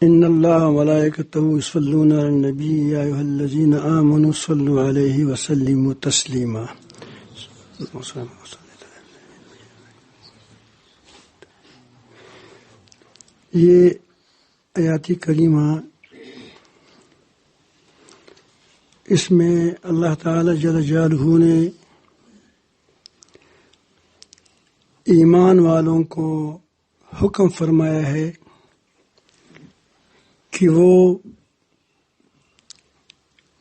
ان اللہ وملائکتہ یصلون علی النبی یا ایھا الذین آمنوا صلوا علیہ وسلموا تسلیما. یہ آیات کریمہ، اس میں اللہ تعالی جل جلالہ نے ایمان والوں کو حکم فرمایا ہے کہ وہ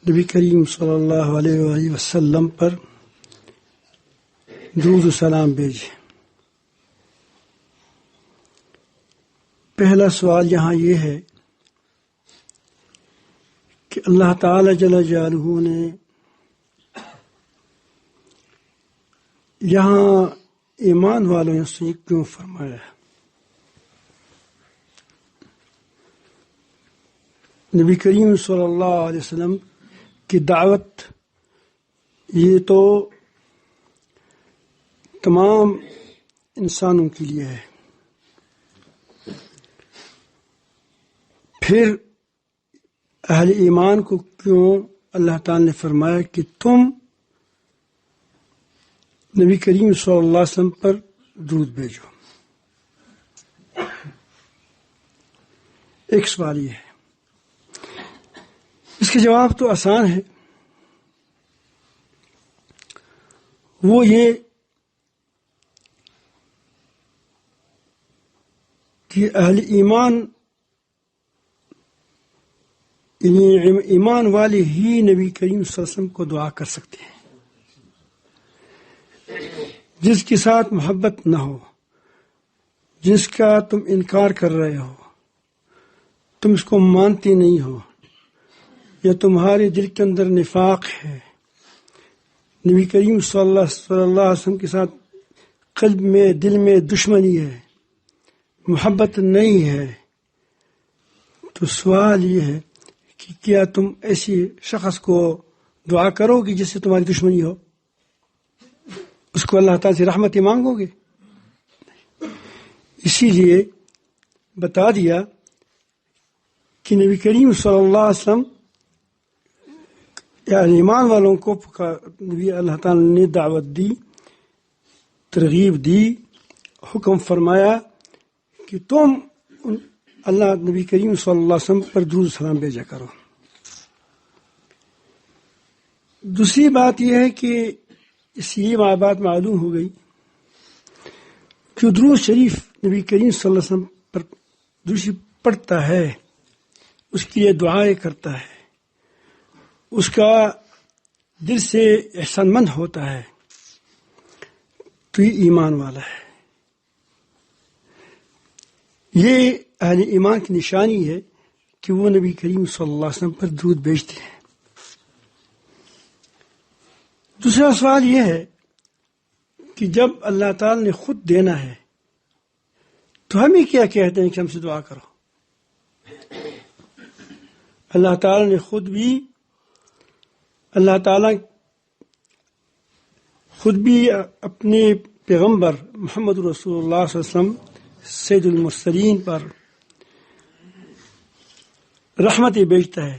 نبی کریم صلی اللہ علیہ وآلہ وسلم پر درود و سلام بھیجیں. پہلا سوال یہاں یہ ہے کہ اللہ تعالی جل جلالہ نے یہاں ایمان والوں سے کیوں فرمایا؟ نبی کریم صلی اللہ علیہ وسلم کی دعوت یہ تو تمام انسانوں کے لیے ہے. پھر اہل ایمان کو کیوں اللہ تعالی نے فرمایا کہ تم نبی کریم صلی اللہ علیہ وسلم پر درود بھیجو؟ ایک سوال یہ ہے، اس کے جواب تو آسان ہے. وہ یہ کہ اہل ایمان یعنی ایمان والے ہی نبی کریم صلی اللہ علیہ وسلم کو دعا کر سکتے ہیں. جس کے ساتھ محبت نہ ہو، جس کا تم انکار کر رہے ہو، تم اس کو مانتے نہیں ہو، یا تمہارے دل کے اندر نفاق ہے، نبی کریم صلی اللہ علیہ وسلم کے ساتھ قلب میں دل میں دشمنی ہے، محبت نہیں ہے، تو سوال یہ ہے کہ کیا تم ایسی شخص کو دعا کرو گے جس سے تمہاری دشمنی ہو؟ اس کو اللہ تعالیٰ سے رحمت مانگو گے؟ اسی لیے بتا دیا کہ نبی کریم صلی اللہ علیہ وسلم یعنی ایمان والوں کو نبی اللہ تعالیٰ نے دعوت دی، ترغیب دی، حکم فرمایا کہ تم اللہ نبی کریم صلی اللہ علیہ وسلم پر درود سلام بھیجا کرو. دوسری بات یہ ہے کہ اس یہ بات معلوم ہو گئی کہ درود شریف نبی کریم صلی اللہ علیہ وسلم پر درود شریف پڑھتا ہے، اس کے لیے دعائیں کرتا ہے، اس کا دل سے احسان مند ہوتا ہے، تو یہ ایمان والا ہے. یہ اہل ایمان کی نشانی ہے کہ وہ نبی کریم صلی اللہ علیہ وسلم پر درود بھیجتے ہیں. دوسرا سوال یہ ہے کہ جب اللہ تعالی نے خود دینا ہے تو ہمیں کیا کہتے ہیں کہ ہم سے دعا کرو؟ اللہ تعالی نے خود بھی اپنے پیغمبر محمد رسول اللہ صلی اللہ علیہ وسلم سید المرسلین پر رحمتیں بھیجتا ہے،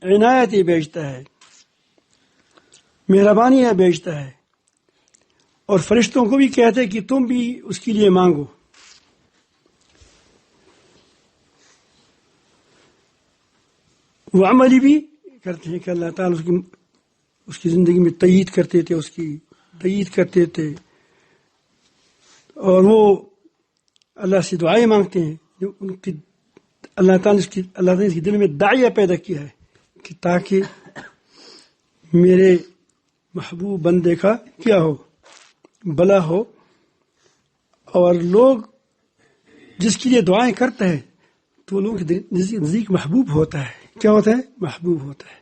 عنایتیں بھیجتا ہے، مہربانیاں بھیجتا ہے، اور فرشتوں کو بھی کہتے ہیں کہ تم بھی اس کے لیے مانگو. وہ عملی بھی کرتے ہیں کہ اللہ تعالیٰ اس کی زندگی میں تائید کرتے تھے، اس کی تائید کرتے تھے، اور وہ اللہ سے دعائیں مانگتے ہیں. ان کی اللہ تعالیٰ نے اس کے دل میں داعیہ پیدا کیا ہے کہ تاکہ میرے محبوب بندے کا کیا ہو، بھلا ہو، اور لوگ جس کے لیے دعائیں کرتے ہیں تو لوگوں کے نزدیک محبوب ہوتا ہے. کیا ہوتا ہے؟ محبوب ہوتا ہے.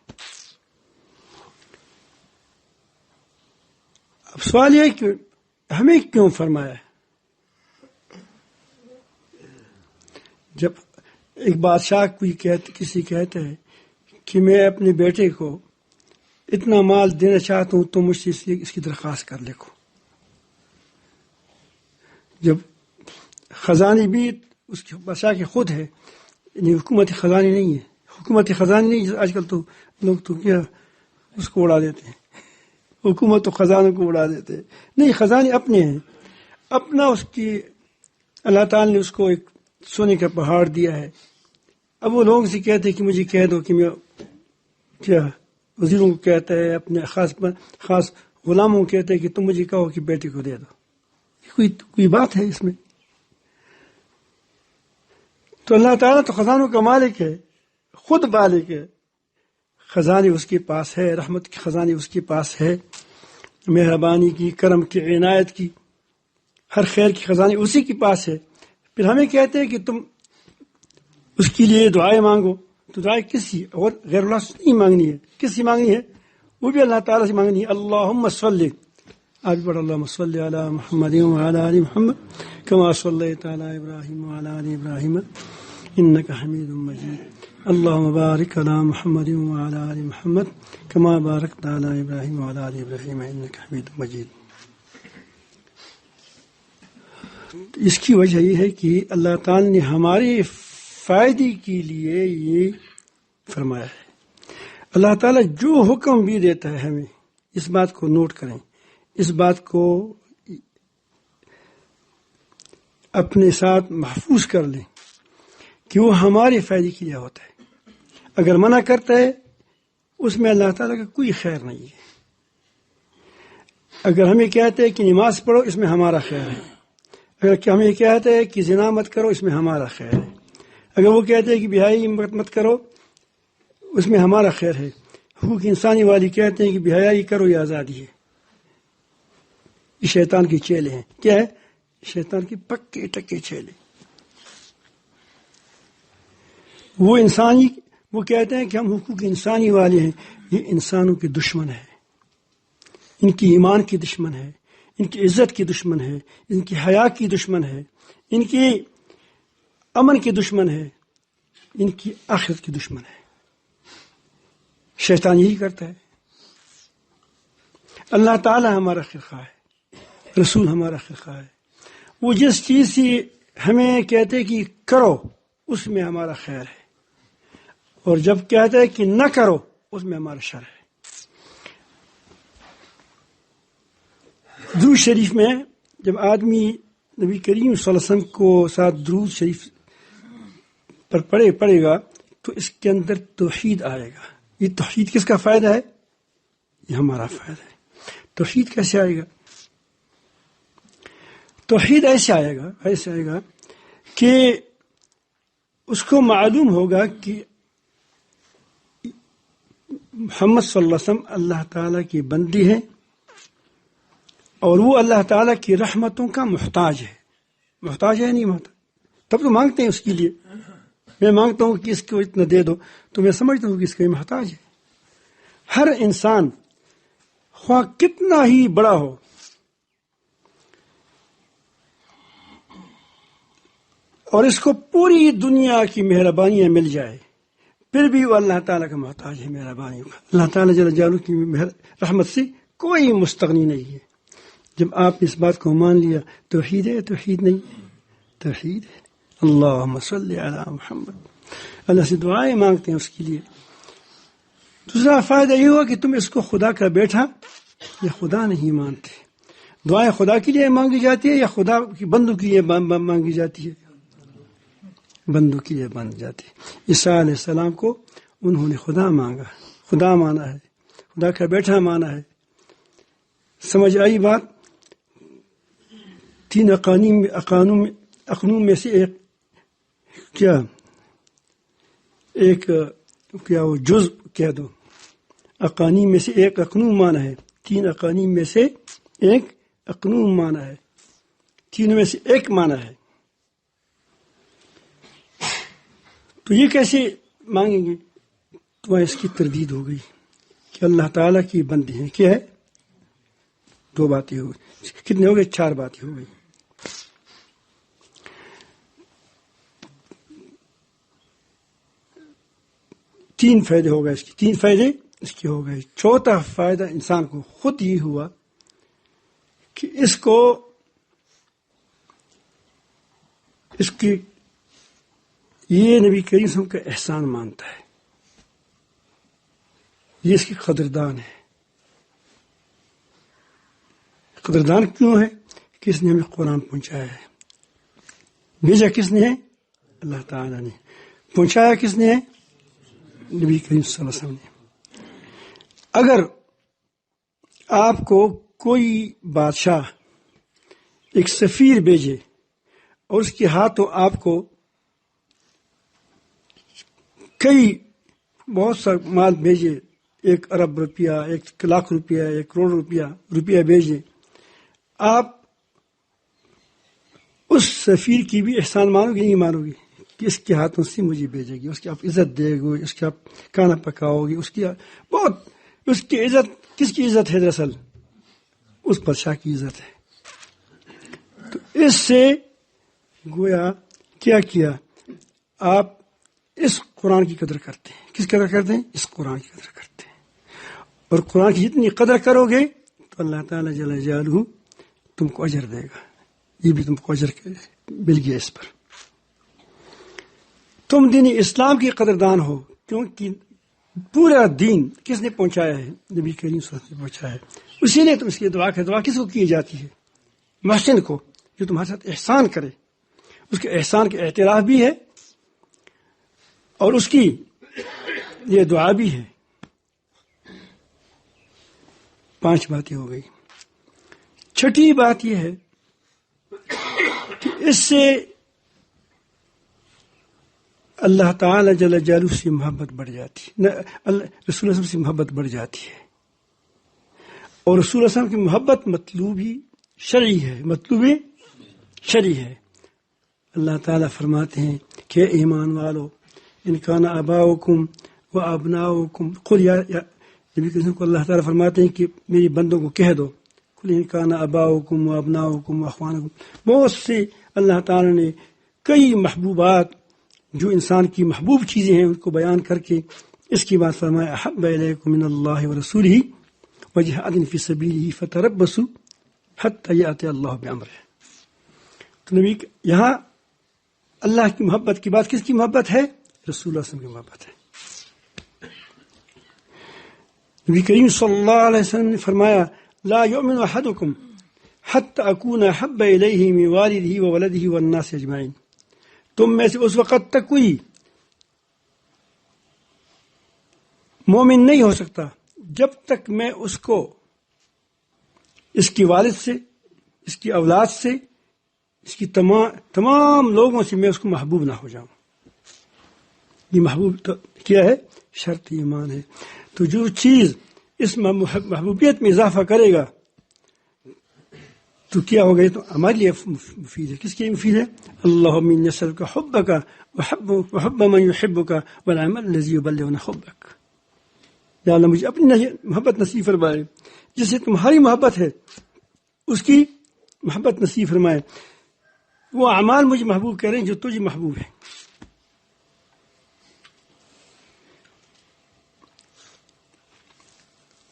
اب سوال یہ ہے کہ ہمیں کیوں فرمایا ہے؟ جب ایک بادشاہ کسی کہتے ہیں کہ میں اپنے بیٹے کو اتنا مال دینا چاہتا ہوں تو مجھ سے اس کی درخواست کر لکھو. جب خزانے بھی اس کے بادشاہ کے خود ہے یعنی حکومت خزانی نہیں ہے. حکومت خزانی نہیں، آج کل تو لوگ تو کیا اس کو اڑا دیتے ہیں، حکومت تو خزانوں کو اڑا دیتے ہیں. نہیں، خزانے اپنے ہیں، اپنا اس کی اللہ تعالیٰ نے اس کو ایک سونے کا پہاڑ دیا ہے. اب وہ لوگ سے کہتے ہیں کہ مجھے کہہ دو کہ میں کیا وزیروں کو کہتا ہے، اپنے خاص غلاموں کو کہتے ہیں کہ تم مجھے کہو کہ بیٹے کو دے دو. کوئی بات ہے اس میں؟ تو اللہ تعالیٰ تو خزانوں کا مالک ہے، خود مالک ہے. خزانے اس کے پاس ہے، رحمت کے خزانے اس کے پاس ہے، مہربانی کی، کرم کی، عنایت کی، ہر خیر کی خزانے اسی کے پاس ہے. پھر ہمیں کہتے ہیں کہ تم اس کے لیے دعائیں مانگو. تو دعائیں کسی اور غیر اللہ سے نہیں مانگنی ہے، کس سے مانگنی ہے؟ وہ بھی اللہ تعالیٰ سے مانگنی ہے. اللہم صلی، آپ بھی پڑھ اللہم صلی علی محمد وعلی آل محمد کما صلیت علی ابراہیم وعلی آل ابراہیم انک حمید مجید. اللہم بارک علی محمد وعلی آل محمد کما بارکت علی ابراہیم وعلی آل ابراہیم انک حمید مجید. اس کی وجہ یہ ہے کہ اللہ تعالیٰ نے ہمارے فائدے کے لیے یہ فرمایا ہے. اللہ تعالیٰ جو حکم بھی دیتا ہے ہمیں، اس بات کو نوٹ کریں، اس بات کو اپنے ساتھ محفوظ کر لیں کہ وہ ہمارے فائدے کے لیے ہوتا ہے. اگر منع کرتا ہے اس میں اللہ تعالیٰ کا کوئی خیر نہیں ہے. اگر ہمیں کہتے ہیں کہ نماز پڑھو، اس میں ہمارا خیر ہے. اگر ہمیں کہتے ہیں کہ زنا مت کرو، اس میں ہمارا خیر ہے. اگر وہ کہتے ہیں کہ بیائی مت کرو، اس میں ہمارا خیر ہے. حقوق انسانی والی کہتے ہیں کہ بیائی کرو، یہ آزادی ہے. یہ شیطان کے چیلے ہیں. کیا ہے؟ شیطان کے پکے ٹکے چیلے. وہ کہتے ہیں کہ ہم حقوق انسانی والے ہیں. یہ انسانوں کے دشمن ہے، ان کی ایمان کی دشمن ہے، ان کی عزت کی دشمن ہے، ان کی حیا کی دشمن ہے، ان کی امن کی دشمن ہے، ان کی آخرت کی دشمن ہے. شیطان یہی کرتا ہے. اللہ تعالی ہمارا خیر ہے، رسول ہمارا خیر ہے. وہ جس چیز سے ہمیں کہتے کہ کرو، اس میں ہمارا خیر ہے، اور جب کہتے ہیں کہ نہ کرو، اس میں ہمارا شر ہے. درود شریف میں جب آدمی نبی کریم صلی اللہ علیہ وسلم کو ساتھ درود شریف پر پڑھے گا تو اس کے اندر توحید آئے گا. یہ توحید کس کا فائدہ ہے؟ یہ ہمارا فائدہ ہے. توحید کیسے آئے گا؟ توحید ایسے آئے گا کہ اس کو معلوم ہوگا کہ محمد صلی اللہ علیہ وسلم اللہ تعالیٰ کی بندی ہے، اور وہ اللہ تعالیٰ کی رحمتوں کا محتاج ہے. محتاج ہے نہیں محتاج؟ تب تو مانگتے ہیں اس کے لیے. میں مانگتا ہوں کہ اس کو اتنا دے دو، تو میں سمجھتا ہوں کہ اس کا محتاج ہے. ہر انسان خواہ کتنا ہی بڑا ہو، اور اس کو پوری دنیا کی مہربانیاں مل جائے، پھر بھی وہ اللہ تعالیٰ کا محتاج ہے مہربانیوں کا. اللہ تعالیٰ جل جلالہ کی رحمت سے کوئی مستغنی نہیں ہے. جب آپ اس بات کو مان لیا، توحید ہے. توحید نہیں، توحید ہے. اللہم صلی علی محمد. اللہ سے دعائیں مانگتے ہیں اس کے لیے. دوسرا فائدہ یہ ہوا کہ تم اس کو خدا کا بیٹا یا خدا نہیں مانتے. دعائیں خدا کے لیے مانگی جاتی ہے یا خدا کی بندوں کے لیے مانگی جاتی ہے؟ بندوں کے لیے مانگی جاتی ہے. عیسیٰ علیہ السلام کو انہوں نے خدا مانگا، خدا مانا ہے، خدا کا بیٹا مانا ہے. سمجھ آئی بات؟ 3 اقانون میں سے کیا وہ جز کہہ دو. اقانیم میں سے ایک اقنوم مانا ہے. 3 اقانیم میں سے ایک اقنوم مانا ہے. 3 میں سے ایک مانا ہے. تو یہ کیسے مانگیں گے؟ تو اس کی تردید ہو گئی کہ اللہ تعالیٰ کی بندی ہیں. کیا ہے؟ 2 باتیں ہو گئی. کتنے ہو گئے؟ 4 باتیں ہو گئی. تین فائدے ہو گئے اس کے. 3 فائدے اس کے ہو گئے. چوتھا فائدہ انسان کو خود یہ ہوا کہ اس کی یہ نبی کریم صلی اللہ علیہ وسلم کا احسان مانتا ہے، یہ اس کی قدردان ہے۔ قدردان کیوں ہے؟ کس نے ہمیں قرآن پہنچایا ہے، بھیجا کس نے ہے؟ اللہ تعالیٰ نے۔ پہنچایا کس نے ہے؟ نبی کریم صلی اللہ علیہ وسلم نے۔ اگر آپ کو کوئی بادشاہ ایک سفیر بھیجے اور اس کے ہاتھوں آپ کو بہت سا مال بھیجے، 1 ارب روپیہ، 1 لاکھ روپیہ، 1 کروڑ روپیہ بھیجے، آپ اس سفیر کی بھی احسان مانو گے نہیں مانو گے کہ اس کے ہاتھوں سے مجھے بھیجے گی، اس کی آپ عزت دے گے، اس کی آپ کھانا پکاؤ گے، اس کی عزت کس کی عزت ہے؟ دراصل اس بادشاہ کی عزت ہے۔ تو اس سے گویا کیا آپ اس قرآن کی قدر کرتے ہیں۔ کس قدر کرتے ہیں؟ اس قرآن کی قدر کرتے ہیں، اور قرآن کی جتنی قدر کرو گے تو اللہ تعالیٰ جل جلالہ تم کو اجر دے گا، یہ بھی تم کو اجر مل گیا اس پر۔ تم دین اسلام کی قدردان ہو، کیونکہ پورا دین کس نے پہنچایا ہے؟ نبی کریم صلی اللہ علیہ وسلم نے پہنچایا ہے، اسی لیے تم اس کی دعا کرتے۔ دعا کس کو کی جاتی ہے؟ محسن کو، جو تمہارے ساتھ احسان کرے، اس کے احسان کا اعتراف بھی ہے اور اس کی یہ دعا بھی ہے۔ 5 باتیں ہو گئی۔ چھٹی بات یہ ہے کہ اس سے اللہ تعالی جل جلالہ سے محبت بڑھ جاتی ہے، رسول اللہ صلی اللہ علیہ وسلم سے محبت بڑھ جاتی ہے، اور رسول اللہ صلی اللہ علیہ وسلم کی محبت مطلوبی شرعی ہے۔ اللہ تعالیٰ فرماتے ہیں کہ ایمان والو ان کان آباؤکم و ابناؤکم، نبی کریم کو اللہ تعالیٰ فرماتے ہیں کہ میری بندوں کو کہہ دو، قل ان کان آباؤکم و ابناؤکم و اخوانکم۔ بہت سے اللہ تعالیٰ نے کئی محبوبات جو انسان کی محبوب چیزیں ہیں ان کو بیان کر کے اس کی بات فرمایا، احب الیکم من اللہ ورسولہ وجہاد فی سبیلہ فتربصوا حتی یأتی اللہ بامرہ۔ تو نبی یہاں اللہ کی محبت کی بات کس کی محبت ہے؟ رسول اللہ صلی اللہ علیہ وسلم کی محبت ہے۔ نبی کریم صلی اللہ علیہ وسلم نے فرمایا، لا یؤمن احدکم حتی اکون احب الیہ من والدہ وولدہ والناس اجمعین۔ تم میں سے اس وقت تک کوئی مومن نہیں ہو سکتا جب تک میں اس کو اس کی والد سے، اس کی اولاد سے، اس کی تمام لوگوں سے میں اس کو محبوب نہ ہو جاؤں۔ یہ محبوب تو کیا ہے؟ شرط ایمان ہے۔ تو جو چیز اس محبوبیت میں اضافہ کرے گا تو کیا ہوگا؟ تو ہمارے لیے مفید ہے۔ کس کے لیے مفید ہے؟ اللہم انی اسألک حبک وحب من یحبک والعمل الذی یبلغنا حبک۔ یا اللہ مجھے اپنی محبت نصیب فرمائے، جس سے تمہاری محبت ہے اس کی محبت نصیب فرمائے، وہ اعمال مجھے محبوب کریں جو تجھے محبوب ہے۔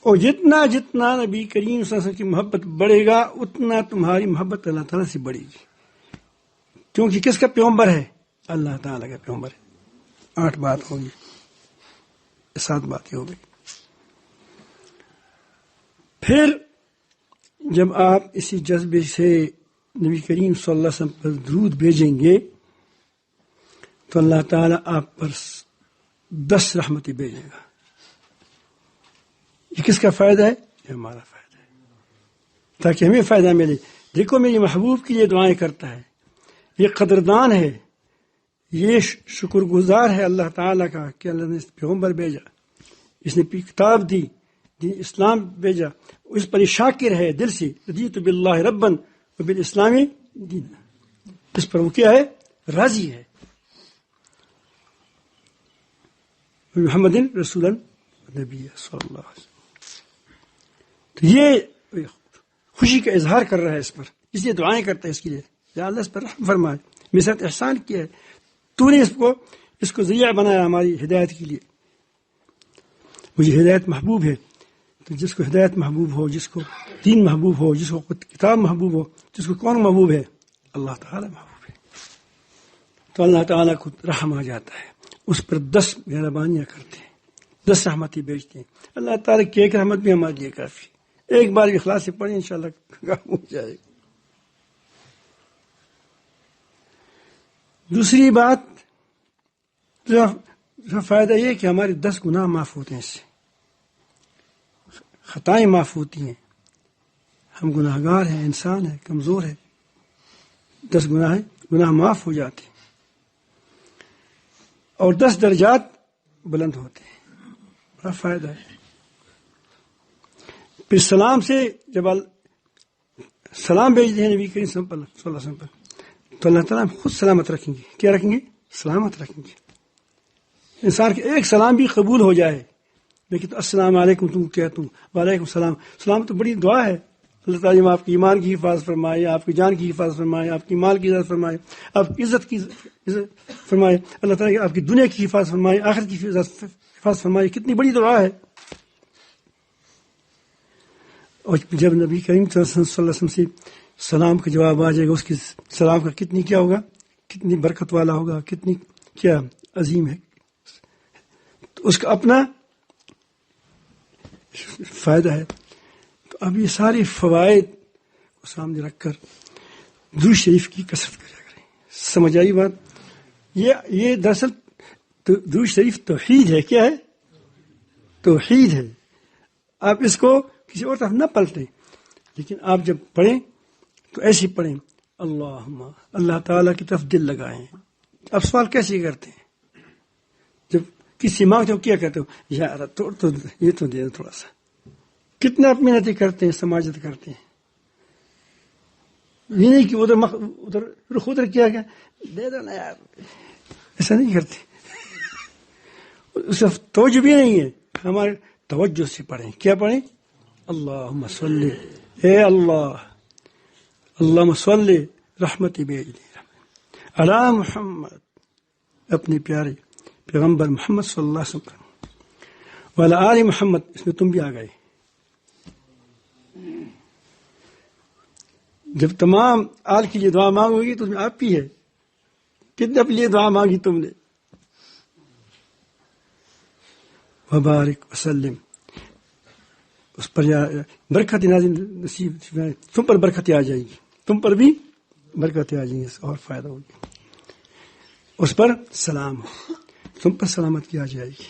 اور جتنا نبی کریم صلی اللہ علیہ وسلم کی محبت بڑھے گا اتنا تمہاری محبت اللہ تعالیٰ سے بڑھے گی، کیونکہ کس کا پیغمبر ہے؟ اللہ تعالیٰ کا پیغمبر ہے۔ 8 بات ہوگی، 7 باتیں ہو گئی۔ پھر جب آپ اسی جذبے سے نبی کریم صلی اللہ علیہ وسلم پر درود بھیجیں گے تو اللہ تعالیٰ آپ پر 10 رحمتیں بھیجے گا۔ یہ کس کا فائدہ ہے؟ یہ ہمارا فائدہ ہے، تاکہ ہمیں فائدہ ملے۔ دیکھو میری محبوب کے لیے دعائیں کرتا ہے، یہ قدردان ہے، یہ شکر گزار ہے اللہ تعالیٰ کا کہ اللہ نے پیغمبر بھیجا، اس نے کتاب دی، دین اسلام بھیجا، اس پر شاکر ہے دل سے، رضیت باللہ ربا وبالاسلام دینا، اس پر وہ کیا ہے؟ راضی ہے۔ محمد رسول نبی صلی اللہ علیہ وسلم، تو یہ خوشی کا اظہار کر رہا ہے اس پر، اس لیے دعائیں کرتا ہے اس کے لیے، یا اللہ اس پر رحم فرمائے، میرے ساتھ احسان کیا ہے، تو نے اس کو ذریعہ بنایا ہماری ہدایت کے لیے۔ مجھے ہدایت محبوب ہے، تو جس کو ہدایت محبوب ہو، جس کو دین محبوب ہو، جس کو کتاب محبوب ہو، جس کو کون محبوب ہے؟ اللہ تعالی محبوب ہے۔ تو اللہ تعالیٰ کو رحم آ جاتا ہے، اس پر 10 مہربانیاں کرتے ہیں، 10 رحمتیں بیچتے ہیں۔ اللہ تعالیٰ کی ایک رحمت بھی ہمارے لیے کافی، ایک بار اخلاص سے پڑھیں انشاءاللہ کام ہو جائے گا۔ دوسری بات جو فائدہ یہ کہ ہمارے 10 گناہ معاف ہوتے ہیں، اس سے خطائیں معاف ہوتی ہیں۔ ہم گناہ گار ہیں، انسان ہیں، کمزور ہیں، 10 گناہ معاف ہو جاتے ہیں اور 10 درجات بلند ہوتے ہیں، بڑا فائدہ ہے۔ پھر سلام سے جب سلام بھیجتے ہیں نبی کریم صلی اللہ علیہ وسلم پر، تو اللہ تعالیٰ خود سلامت رکھیں گے۔ کیا رکھیں گے؟ سلامت رکھیں گے۔ انسان کے ایک سلام بھی قبول ہو جائے، لیکن تو السلام علیکم تم کہتا ہوں، وعلیکم السلام، سلام تو بڑی دعا ہے۔ اللہ تعالیٰ آپ کی ایمان کی حفاظت فرمائے، آپ کی جان کی حفاظت فرمائے، آپ کی مال کی حفاظت فرمائے، آپ کی عزت کی عزت فرمائے، اللہ تعالیٰ آپ کی دنیا کی حفاظت فرمائے، آخرت کی حفاظت فرمائے۔ کتنی بڑی دعا ہے۔ اور جب نبی کریم صلی اللہ علیہ وسلم سے سلام کا جواب آ جائے گا، اس کی سلام کا کتنی کیا ہوگا، کتنی برکت والا ہوگا، کتنی کیا عظیم ہے، تو اس کا اپنا فائدہ ہے۔ تو اب یہ سارے فوائد کو سامنے رکھ کر درود شریف کی کثرت کرا کریں۔ سمجھ آئی بات؟ یہ دراصل درود شریف توحید ہے۔ کیا ہے؟ توحید ہے۔ آپ اس کو کسی اور طرف نہ پلٹیں، لیکن آپ جب پڑھیں تو ایسے پڑھیں، اللہم، اللہ تعالیٰ کی طرف دل لگائیں۔ اب سوال کیسے کرتے ہیں؟ جب کسی مانگتے ہو کیا کہتے ہو؟ یار تو یہ تو دے دو تھوڑا سا۔ کتنا آپ محنتیں کرتے ہیں، سماجت کرتے ہیں، یہ نہیں کہ ادھر کیا گیا دے دو نا یار، ایسا نہیں کرتے۔ اس توجہ بھی نہیں ہے، ہمارے توجہ سے پڑھیں۔ کیا پڑھیں؟ اللہم صلی، اے اللہ، اللہم صلی رحمتی بیجلی علی محمد، اپنے پیارے پیغمبر محمد صلی اللہ علیہ وسلم، وعلی آل محمد، اس میں تم بھی آ گئے۔ جب تمام آل کے لیے دعا مانگو گی تو اس میں آپ بھی ہے۔ کتنے اپنے لیے دعا مانگی تم نے؟ وبارک وسلم، اس پر برکت نصیب، تم پر برکتیں آ جائے گی، تم پر بھی برکتیں آ جائیں گی اور فائدہ ہوگی۔ اس پر سلام ہو، تم پر سلامتی آ جائے گی۔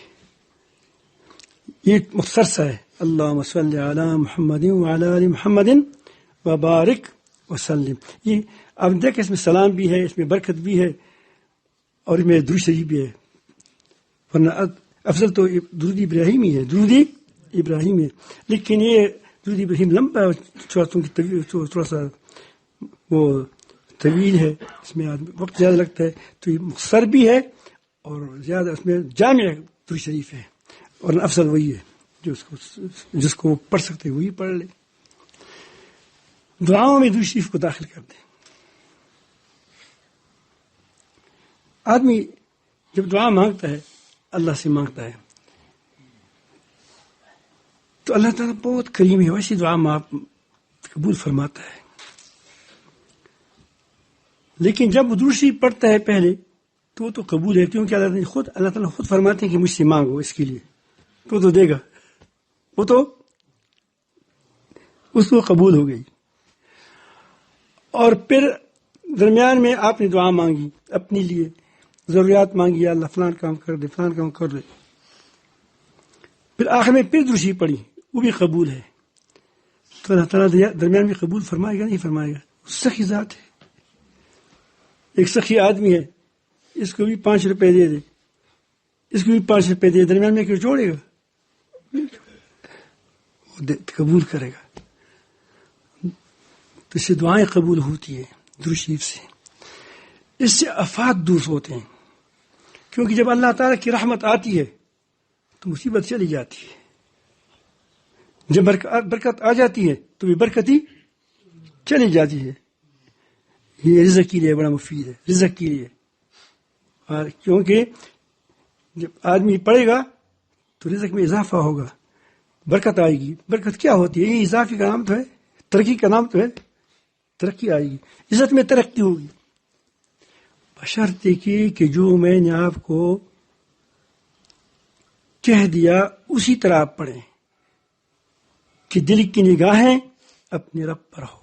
یہ مختصر سا ہے، اللہم صلی علی محمد وعلی آل محمد وبارک وسلم۔ یہ اب دیکھیں، اس میں سلام بھی ہے، اس میں برکت بھی ہے، اور اس میں درود شریف بھی ہے۔ ورنہ افضل تو درود ابراہیم ہی ہے، درود ابراہیم ہے، لیکن یہ درود ابراہیم لمبا تھوڑا سا وہ طویل ہے، اس میں وقت زیادہ لگتا ہے، تو یہ مختصر بھی ہے اور زیادہ اس میں جامع درود شریف ہے، اور افضل وہی ہے جس کو پڑھ سکتے وہی پڑھ لے۔ دعاؤں میں درود شریف کو داخل کر دیں۔ آدمی جب دعا مانگتا ہے، اللہ سے مانگتا ہے، تو اللہ تعالیٰ بہت کریم ہے، ویسی دعا قبول فرماتا ہے۔ لیکن جب وہ درود شریف پڑھتا ہے پہلے تو وہ تو قبول ہے، کیونکہ اللہ تعالیٰ خود فرماتے ہیں کہ مجھ سے مانگو اس کے لیے، تو دے گا، وہ تو اس کو قبول ہو گئی۔ اور پھر درمیان میں آپ نے دعا مانگی اپنے لیے، ضروریات مانگی، یا اللہ فلان کام کر دے، فلان کام کر دے، پھر آخر میں پھر درود شریف پڑھی، وہ بھی قبول ہے، تو اللہ تعالیٰ درمیان میں قبول فرمائے گا نہیں فرمائے گا؟ سخی ذات ہے، ایک سخی آدمی ہے، اس کو بھی 5 روپے دے دے، اس کو بھی 5 روپے دے، درمیان میں کیوں جوڑے گا؟ وہ قبول کرے گا۔ تو اس سے دعائیں قبول ہوتی ہے درود شریف سے، اس سے آفات دور ہوتے ہیں، کیونکہ جب اللہ تعالیٰ کی رحمت آتی ہے تو مصیبت چلی جاتی ہے، جب برکت آ جاتی ہے تو بھی برکت ہی چلی جاتی ہے۔ یہ رزق کے لیے بڑا مفید ہے، رزق کے لیے، اور کیونکہ جب آدمی پڑھے گا تو رزق میں اضافہ ہوگا، برکت آئے گی۔ برکت کیا ہوتی ہے؟ یہ اضافے کا نام تو ہے، ترقی کا نام تو ہے، ترقی آئے گی، عزت میں ترقی ہوگی۔ بشرطے کہ جو میں نے آپ کو کہہ دیا اسی طرح آپ پڑھیں کہ دل کی نگاہیں اپنے رب پر ہو،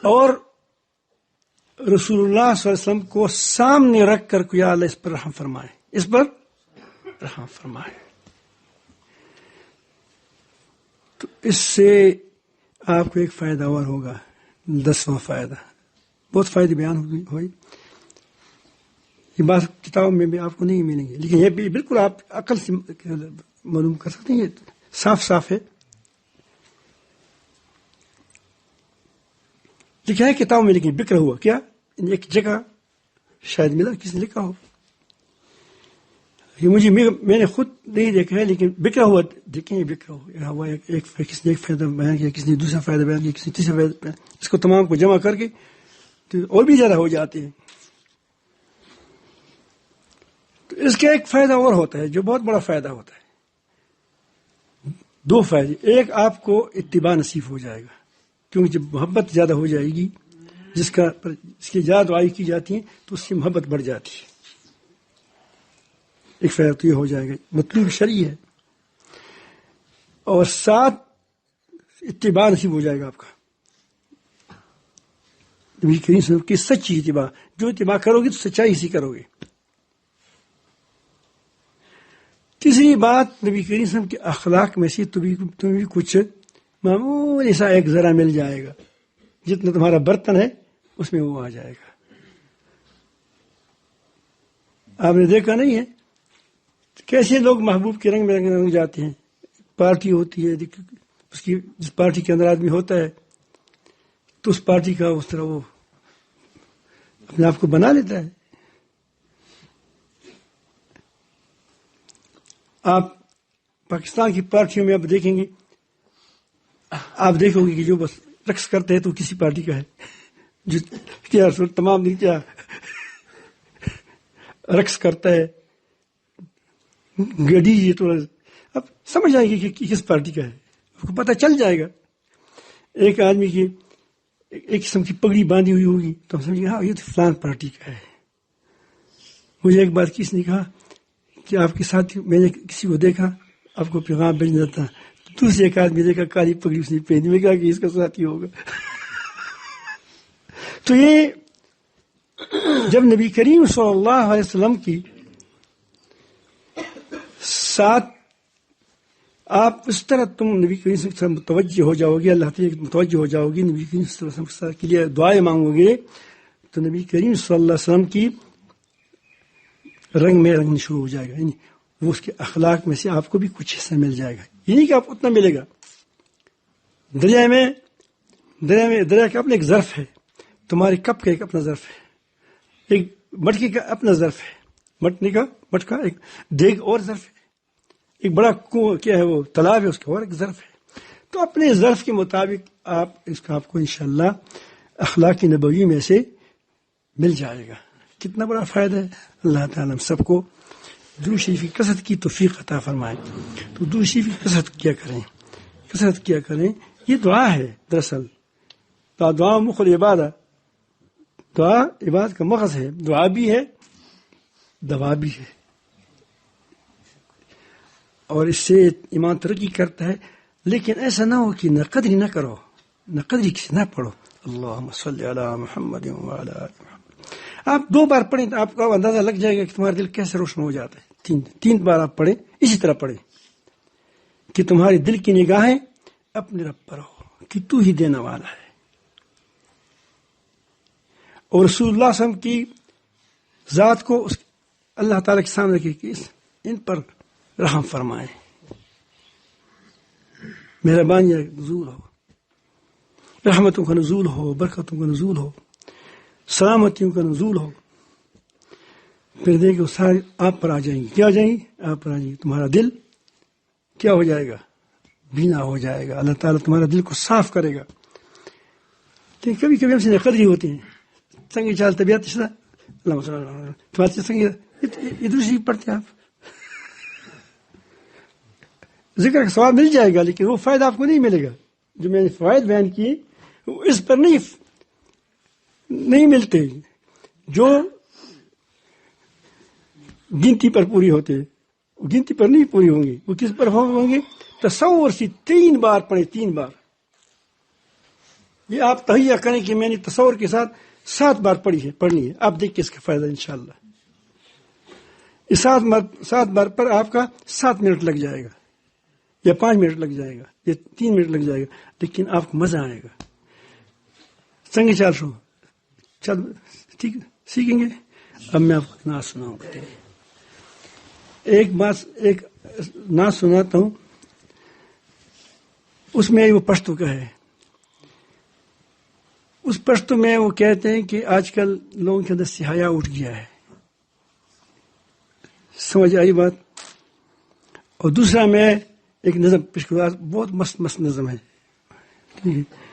اور رسول اللہ صلی اللہ علیہ وسلم کو سامنے رکھ کر یا اللہ اس پر رحم فرمائے، اس پر رحم فرمائے. تو اس سے آپ کو ایک فائدہ اور ہوگا، 10واں فائدہ. بہت فائدے بیان ہوئی، یہ بات کتابوں میں بھی آپ کو نہیں ملیں گے، لیکن یہ بھی بالکل آپ عقل سے معلوم کر سکتے ہیں، یہ صاف صاف ہے. لکھا ہے کتابوں میں، لیکن بکرا ہوا کیا ایک جگہ شاید ملا، کسی نے لکھا ہو، یہ میں نے خود نہیں دیکھا ہے، لیکن بکرا ہوا دیکھیں، بکرا ہوا کسی نے ایک فائدہ بیان کیا، کسی نے دوسرا فائدہ بیان کیا، کسی نے تیسرا فائدہ بیان، اس کو تمام کو جمع کر کے تو اور بھی زیادہ ہو جاتے ہیں. تو اس کا ایک فائدہ اور ہوتا ہے جو بہت بڑا فائدہ ہوتا ہے. 2 فائدے، ایک آپ کو اتباع نصیب ہو جائے گا، کیونکہ جب محبت زیادہ ہو جائے گی، جس کی زیادہ دعائیں کی جاتی ہیں تو اس سے محبت بڑھ جاتی ہے. ایک فائدہ تو یہ ہو جائے گا، مطلوب شرعی ہے، اور ساتھ اتباع نصیب ہو جائے گا آپ کا، نبی کریم صلی اللہ علیہ وسلم کی سچی اتباع. جو اتباع کرو گے تو سچائی سے کرو گے. تیسری بات، نبی کریم صلی اللہ علیہ وسلم کے اخلاق میں سے تمہیں بھی کچھ معمولی سا ایک ذرا مل جائے گا، جتنا تمہارا برتن ہے اس میں وہ آ جائے گا. آپ نے دیکھا نہیں ہے کیسے لوگ محبوب کے رنگ میں رنگ جاتے ہیں. پارٹی ہوتی ہے، اس کی جس پارٹی کے اندر آدمی ہوتا ہے تو اس پارٹی کا اس طرح وہ اپنے آپ کو بنا لیتا ہے. آپ پاکستان کی پارٹیوں میں آپ دیکھیں گے، آپ دیکھو گے کہ جو بس رقص کرتے ہیں تو کسی پارٹی کا ہے، جو کیا تمام دن کیا رقص کرتا ہے، گڈی، یہ تو اب سمجھ آئے گی کہ کس پارٹی کا ہے، آپ کو پتہ چل جائے گا. ایک آدمی کی ایک قسم کی پگڑی باندھی ہوئی ہوگی تو ہم سمجھیں گے ہاں یہ تو فلان پارٹی کا ہے. مجھے ایک بار کسی نے کہا کہ آپ کے ساتھ میں نے کسی کو دیکھا آپ کو پیغام بھیجنا تھا، دوسرے ایک آدمی دیکھا کالی پگڑی اس نے پہنی، میں کہا کہ اس کا ساتھی ہوگا. تو یہ جب نبی کریم صلی اللہ علیہ وسلم کی ساتھ آپ اس طرح تم نبی کریم صلی اللہ علیہ وسلم متوجہ ہو جاؤ گے، اللہ تعالیٰ متوجہ ہو جاؤ گی، نبی کریم صلی اللہ علیہ وسلم کے لیے دعائیں مانگو گے تو نبی کریم صلی اللہ علیہ وسلم کی رنگ میں رنگنا شروع ہو جائے گا. یعنی وہ اس کے اخلاق میں سے آپ کو بھی کچھ حصہ مل جائے گا. یہ نہیں کہ آپ اتنا ملے گا. دریا کا اپنا ایک ظرف ہے، تمہارے کپ کا ایک اپنا ظرف ہے، ایک مٹکے کا اپنا ظرف ہے، مٹکا ایک دیگ اور ظرف ہے، ایک بڑا کیا ہے وہ تالاب ہے، اس کا اور ایک ظرف ہے. تو اپنے ظرف کے مطابق آپ کو انشاءاللہ اخلاق نبوی میں سے مل جائے گا. کتنا بڑا فائدہ ہے. اللہ تعالیٰ ہم سب کو درود شریف کی کثرت کی توفیق عطا فرمائے. تو درود شریف کی کثرت کیا کریں. یہ دعا ہے دراصل، دعا مخ العبادہ، دعا عبادت کا مغز ہے، دعا بھی ہے دوا بھی ہے، اور اس سے ایمان ترقی کرتا ہے. لیکن ایسا نہ ہو کہ ناقدری نہ کرو، ناقدری کسی نہ پڑھو. اللہم صلی علی محمد وعلی آل محمد. آپ 2 بار پڑھیں تو آپ کو اندازہ لگ جائے گا کہ تمہارا دل کیسے روشن ہو جاتا ہے. 3 بار آپ پڑھیں، اسی طرح پڑھیں کہ تمہارے دل کی نگاہیں اپنے رب پر ہو کہ تو ہی دینے والا ہے. اور رسول اللہ صلی اللہ علیہ وسلم کی ذات کو اللہ تعالیٰ کے سامنے رکھے کہ ان پر رحم فرمائے، مہربانی نزول ہو، رحمتوں کا نزول ہو، برکتوں کا نزول ہو، سلامتیوں کا نزول ہو. پھر دیکھو سارے آپ پر آ جائیں گی. کیا آ جائیں گی؟ آپ پر آ جائیں گی. تمہارا دل کیا ہو جائے گا؟ بینا ہو جائے گا. اللہ تعالیٰ تمہارا دل کو صاف کرے گا. لیکن کبھی کبھی ہم سے قدری ہوتی ہیں، سنگی چال طبیعت تمہارے سنگی ادھر سے پڑھتے آپ، ذکر کا ثواب مل جائے گا، لیکن وہ فائدہ آپ کو نہیں ملے گا. جو میں نے فوائد بیان کیے وہ اس پر نہیں ملتے. جو گنتی پر پوری ہوتے ہیں، وہ گنتی پر نہیں پوری ہوں گی. وہ کس پر ہوں گے؟ تصور سے 3 بار پڑھیں، 3 بار. یہ آپ تہیہ کریں کہ میں نے تصور کے ساتھ 7 بار پڑھنی ہے. آپ دیکھ کے اس کا فائدہ انشاءاللہ. اس 7 بار پر آپ کا 7 منٹ لگ جائے گا، یا 5 منٹ لگ جائے گا، یا 3 منٹ لگ جائے گا، لیکن آپ کو مزہ آئے گا. سنگے چال شو چل ٹھیک سیکھیں گے. اب میں آپ کو نعت سناؤں گا. ایک نعت سناتا ہوں. اس میں وہ پشتو کا ہے. اس پشتو میں وہ کہتے ہیں کہ آج کل لوگوں کے اندر سہایا اٹھ گیا ہے. سمجھ آئی بات؟ اور دوسرا میں ایک نظم پیش کروں، بہت مست نظم ہے. ٹھیک ہے.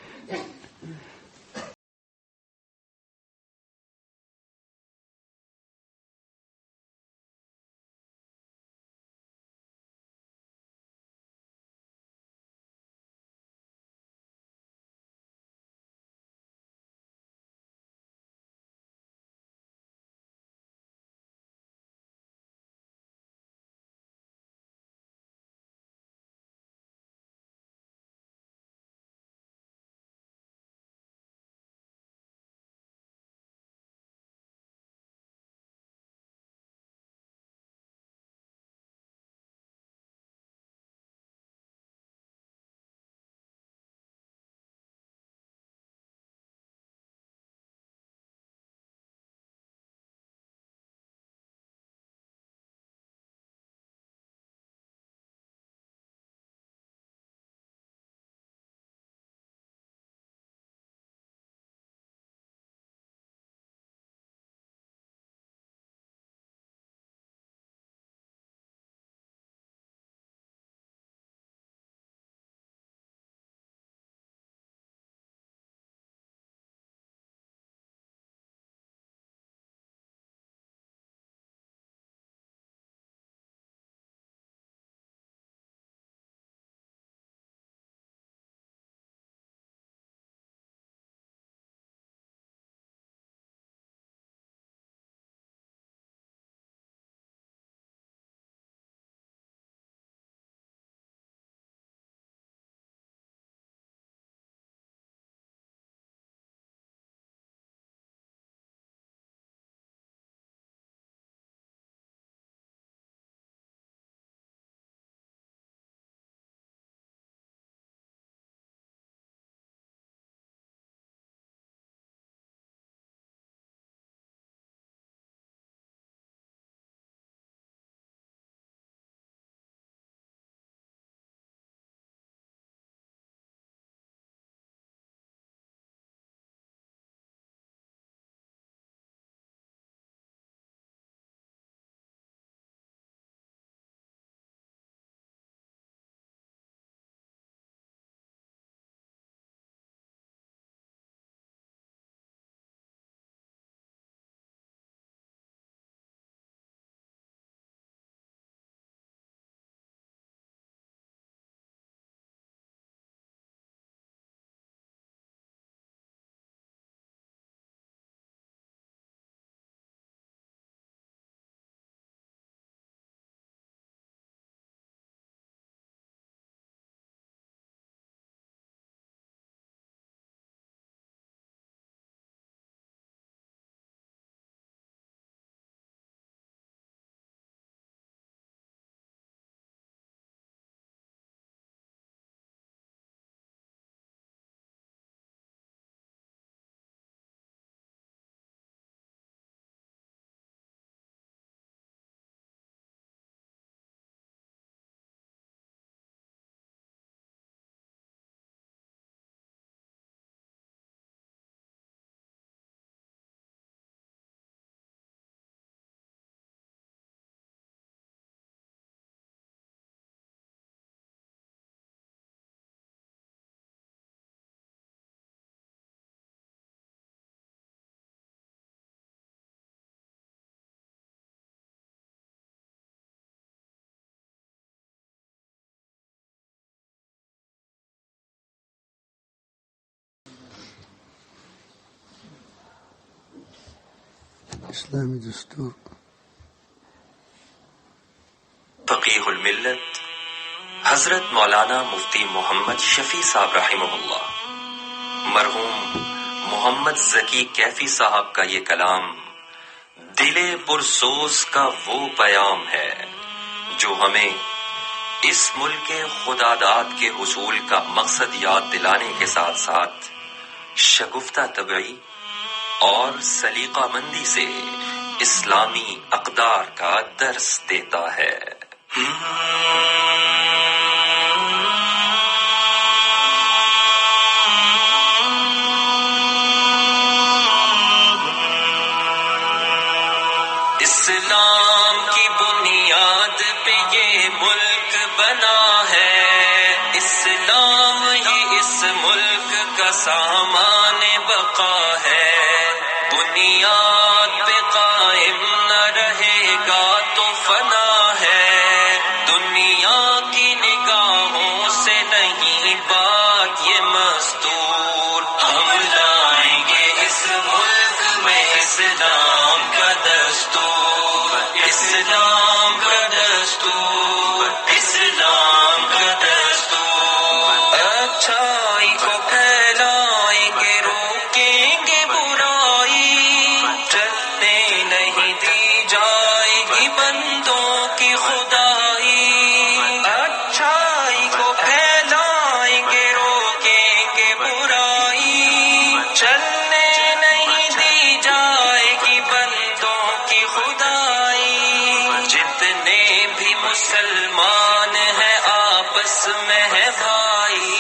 اسلامی دستور. فقیہ الملت حضرت مولانا مفتی محمد شفیع صاحب رحمہ اللہ، مرحوم محمد ذکی کیفی صاحب کا یہ کلام دل پرسوز کا وہ پیام ہے جو ہمیں اس ملک کے خداداد کے حصول کا مقصد یاد دلانے کے ساتھ ساتھ شگفتہ طبعی اور سلیقہ مندی سے اسلامی اقدار کا درس دیتا ہے. اسلام کی بنیاد پہ یہ ملک بنا ہے، اسلام ہی اس ملک کا سامان بقا ہے. بنیاد پہ قائم نہ رہے گا تو فنا ہے، دنیا کی نگاہوں سے نہیں بات یہ مستور. ہم لائیں گے اس ملک میں اسلام کا دستور، اسلام کا دستور، اسلام کا دستور. اچھائی کو پھیلائیں گے، روکیں گے برائی، چلنے نہیں دی جائے گی بندوں کی خدائی. اچھائی کو پھیلائیں گے، روکیں گے برائی، چلنے نہیں دی جائے گی بندوں کی خدائی. جتنے بھی مسلمان ہیں آپس میں ہے بھائی،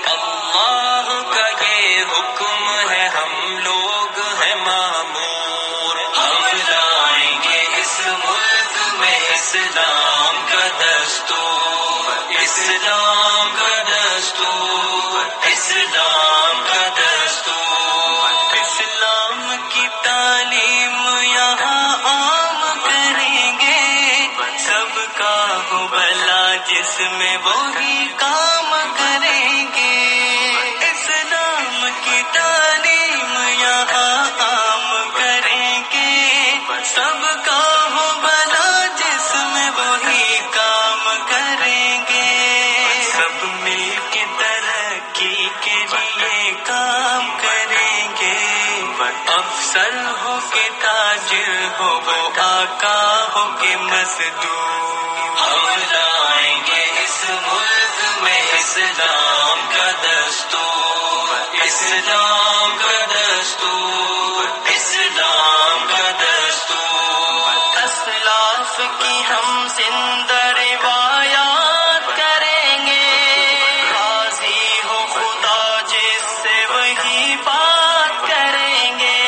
اللہ کا یہ حکم ہے، ہم لوگ ہیں مامور. ہم لائیں گے اس ملک میں اسلام کا دستور، اسلام کا دستور، اسلام کا دستور. اسلام کی تعلیم یہاں عام کریں گے، سب کا ہو بھلا جس میں وہی کام کریں گے. اسلام کی تعلیم یہاں عام کریں گے، سب کا ہو بھلا جس میں وہی کام کریں گے. سب مل کے ترقی کے لیے کام کریں گے، افسر ہو کے تاجر ہو وہ آقا ہو کے مزدور. ہم لائیں گے اس ملک میں اسلام کا دستور، اسلام کا دستور، اسلام کا دستور. اسلاف کی ہم زندہ روایات کریں گے، راضی ہو خدا جس سے وہی بات کریں گے.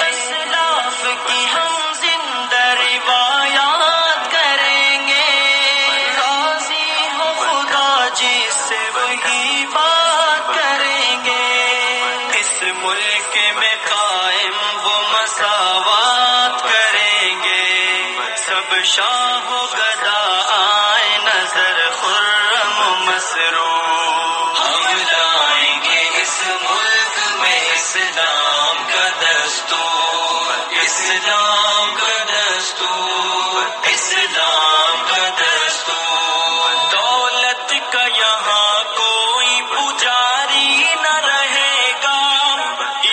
اسلاف کی ہم زندہ روایات کریں گے، راضی ہو خدا جس سے وہی بات کریں گے. اس ملک میں قائم وہ مساوات کریں گے، سب شاہ و گدا آئے نظر خرم و مسرور. ہم لائیں گے اس ملک میں اسلام کا دستور، اسلام کا دستور، اسلام کا دستور. دولت کا یہاں کوئی پجاری نہ رہے گا،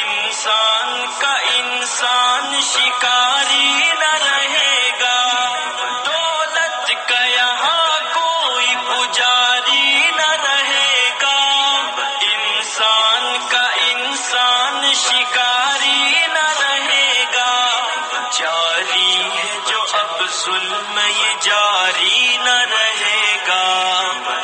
انسان کا انسان شکاری نہ رہے گا. دولت کا یہاں کوئی پجاری نہ رہے گا، انسان کا انسان شکاری نہ رہے گا. جاری ہے جو اب ظلم یہ جاری نہ رہے گا،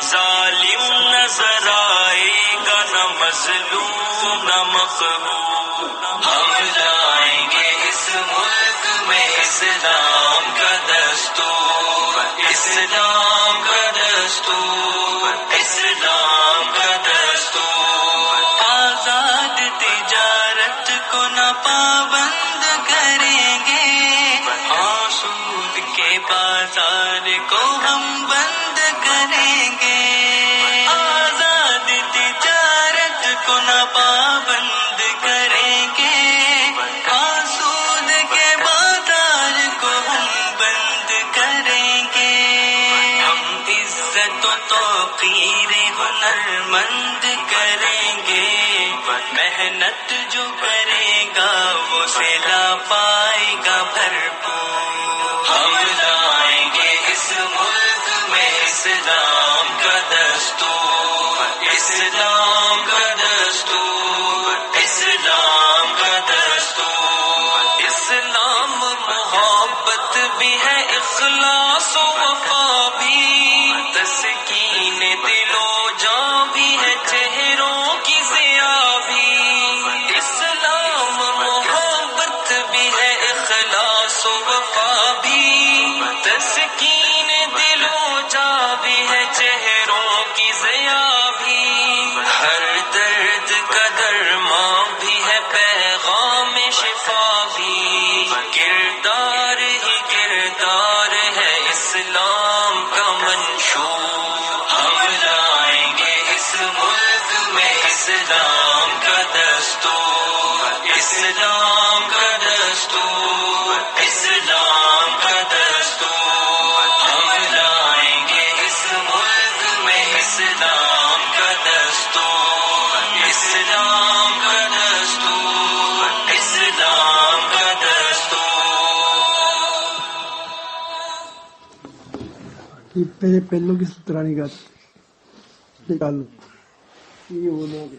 ظالم نظر آئے گا نہ مظلوم نہ مقبول. ہم لائیں گے اس ملک میں اسلام کا دستور، اسلام کا دستور، اسلام کا دستور. آزاد تجارت کو نہ پابند کریں گے، سود کے بازار کو ہم بند کریں گے. آزاد تجارت کو نہ پابند کریں گے، سود کے تو توقیر ہنرمند کریں گے، محنت جو کرے گا وہ صلہ پائے گا بھرپور۔ ہم لائیں گے اس ملک میں اسلام کا دستور، اسلام کا دستور، اسلام کا دستور۔ اسلام محبت بھی ہے، اخلاص و وفا بھی، تسکین دل و جاں بھی ہے، چہروں کی ضیاء بھی۔ اسلام محبت بھی ہے، اخلاص و وفا بھی، تسکین دل و جاں بھی ہے، چہروں کی ضیاء بھی۔ ہر درد کا درمان بھی ہے، پیغام شفا بھی، کردار ہی کردار ہے اسلام کا منشور۔ ہم لائیں گے اس ملک میں اسلام کا دستور، اسلام کا دستور، اسلام کا دستور۔ ہم لائیں گے اس ملک میں اسلام کا دستور، اسلام کا دستور، اسلام کا دستور۔ یہ پہلے پہلوں کی سترانی گات نکالو، یہ وہ لوگ